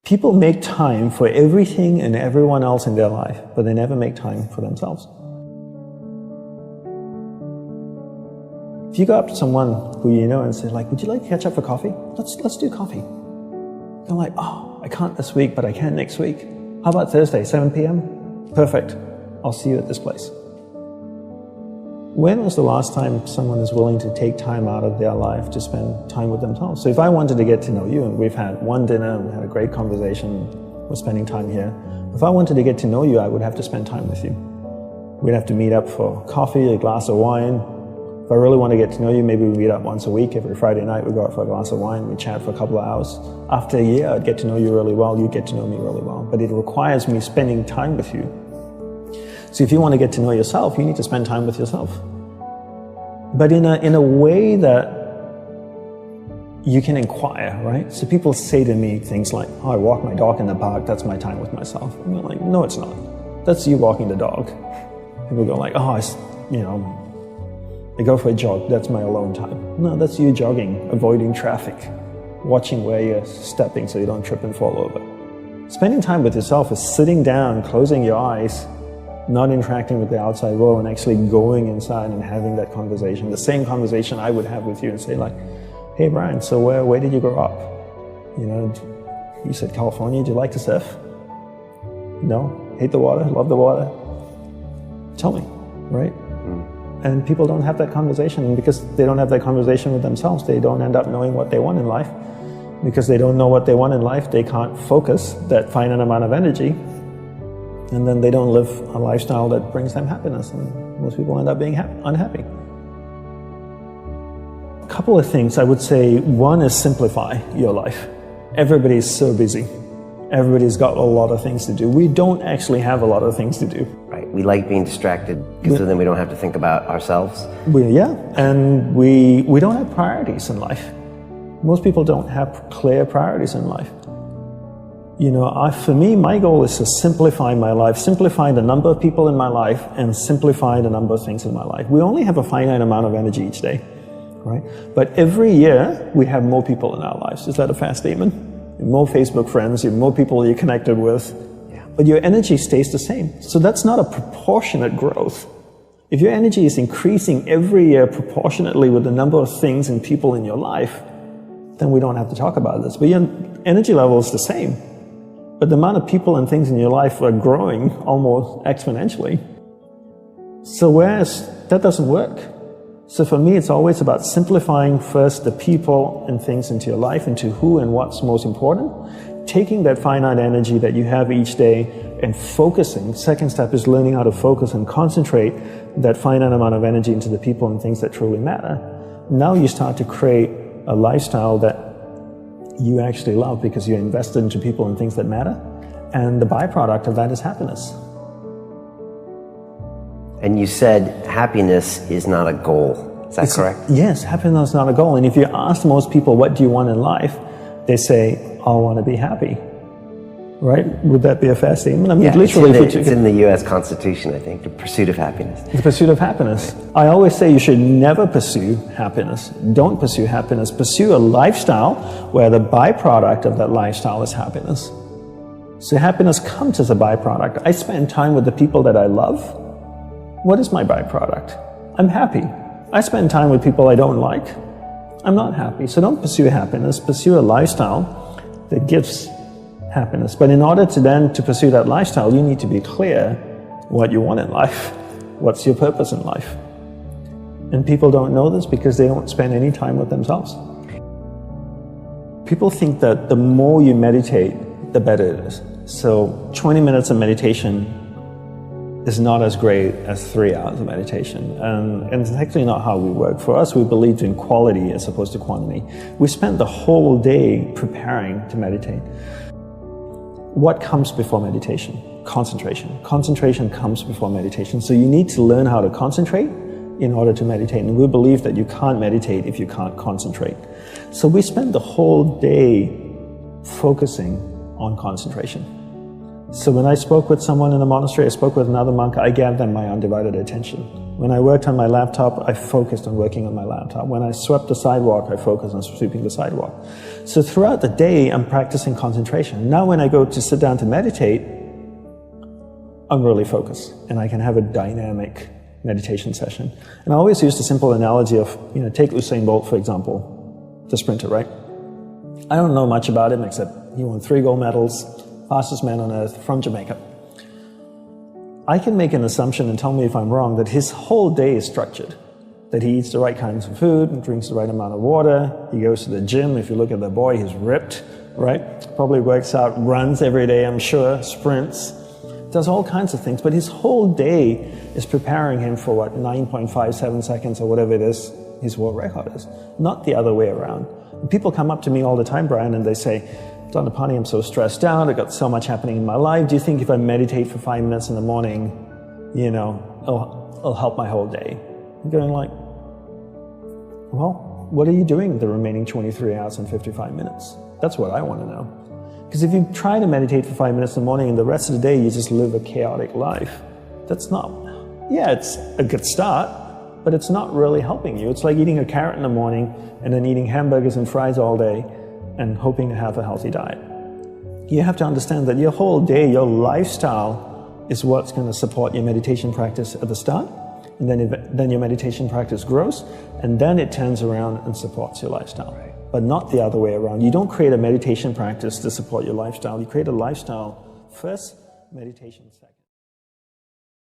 People make time for everything and everyone else in their life, but they never make time for themselves. If you go up to someone who you know and say, like, would you like to catch up for coffee? Let's do coffee. They're like, oh, I can't this week, but I can next week. How about Thursday, 7 p.m.? Perfect. I'll see you at this place. When was the last time someone is willing to take time out of their life to spend time with themselves? So if I wanted to get to know you, and we've had one dinner and we had a great conversation, we're spending time here. If I wanted to get to know you, I would have to spend time with you. We'd have to meet up for coffee, a glass of wine. If I really want to get to know you, maybe we meet up once a week. Every Friday night we go out for a glass of wine, we chat for a couple of hours. After a year, I'd get to know you really well, you'd get to know me really well. But it requires me spending time with you. So if you want to get to know yourself, you need to spend time with yourself. But in a way that you can inquire, right? So people say to me things like, oh, I walk my dog in the park, that's my time with myself. And I'm like, no, it's not. That's you walking the dog. People go like, oh, I go for a jog, that's my alone time. No, that's you jogging, avoiding traffic, watching where you're stepping so you don't trip and fall over. Spending time with yourself is sitting down, closing your eyes, not interacting with the outside world, and actually going inside and having that conversation. The same conversation I would have with you and say like, hey Brian, so where did you grow up? You know, you said California, do you like to surf? No? Hate the water? Love the water? Tell me, right? And people don't have that conversation, and because they don't have that conversation with themselves, they don't end up knowing what they want in life. Because they don't know what they want in life, they can't focus that finite amount of energy, and then they don't live a lifestyle that brings them happiness, and most people end up being unhappy. A couple of things I would say. One is simplify your life. Everybody's so busy. Everybody's got a lot of things to do. We don't actually have a lot of things to do. Right. We like being distracted because then we don't have to think about ourselves. And we don't have priorities in life. Most people don't have clear priorities in life. You know, for me, my goal is to simplify my life, simplify the number of people in my life, and simplify the number of things in my life. We only have a finite amount of energy each day, right? But every year, we have more people in our lives. Is that a fair statement? More Facebook friends, more people you're connected with, but your energy stays the same. So that's not a proportionate growth. If your energy is increasing every year proportionately with the number of things and people in your life, then we don't have to talk about this. But your energy level is the same. But the amount of people and things in your life are growing almost exponentially. So whereas that doesn't work. So for me, it's always about simplifying first the people and things into your life, into who and what's most important, taking that finite energy that you have each day and focusing. Second step is learning how to focus and concentrate that finite amount of energy into the people and things that truly matter. Now you start to create a lifestyle that you actually love because you're invested into people and things that matter, and the byproduct of that is happiness. And you said happiness is not a goal. Is that correct? Yes, happiness is not a goal. And if you ask most people, what do you want in life? They say, I want to be happy. Right? Would that be a fair statement? I mean, literally, it's in the U.S. Constitution, I think, the pursuit of happiness. The pursuit of happiness. I always say you should never pursue happiness. Don't pursue happiness. Pursue a lifestyle where the byproduct of that lifestyle is happiness. So happiness comes as a byproduct. I spend time with the people that I love. What is my byproduct? I'm happy. I spend time with people I don't like. I'm not happy. So don't pursue happiness. Pursue a lifestyle that gives happiness. But in order to pursue that lifestyle, you need to be clear what you want in life. What's your purpose in life? And people don't know this because they don't spend any time with themselves. People think that the more you meditate, the better it is. So 20 minutes of meditation is not as great as 3 hours of meditation. And it's actually not how we work. For us, we believe in quality as opposed to quantity. We spend the whole day preparing to meditate. What comes before meditation? Concentration. Concentration comes before meditation. So you need to learn how to concentrate in order to meditate. And we believe that you can't meditate if you can't concentrate. So we spend the whole day focusing on concentration. So when I spoke with someone in the monastery, I spoke with another monk, I gave them my undivided attention. When I worked on my laptop, I focused on working on my laptop. When I swept the sidewalk, I focused on sweeping the sidewalk. So throughout the day, I'm practicing concentration. Now when I go to sit down to meditate, I'm really focused, and I can have a dynamic meditation session. And I always use the simple analogy of, take Usain Bolt, for example, the sprinter, right? I don't know much about him except he won 3 gold medals, fastest man on earth from Jamaica. I can make an assumption, and tell me if I'm wrong, that his whole day is structured. That he eats the right kinds of food and drinks the right amount of water. He goes to the gym. If you look at the boy, he's ripped, right? Probably works out, runs every day, I'm sure, sprints, does all kinds of things. But his whole day is preparing him for 9.57 seconds or whatever it is his world record is, not the other way around. And people come up to me all the time, Brian, and they say, Dhanapani, I'm so stressed out, I've got so much happening in my life. Do you think if I meditate for 5 minutes in the morning, it'll help my whole day? I'm going like, well, what are you doing the remaining 23 hours and 55 minutes? That's what I want to know. Because if you try to meditate for 5 minutes in the morning and the rest of the day you just live a chaotic life, that's not, it's a good start, but it's not really helping you. It's like eating a carrot in the morning and then eating hamburgers and fries all day and hoping to have a healthy diet. You have to understand that your whole day, your lifestyle is what's going to support your meditation practice at the start, and then your meditation practice grows, and then it turns around and supports your lifestyle. Right. But not the other way around. You don't create a meditation practice to support your lifestyle. You create a lifestyle first, meditation second.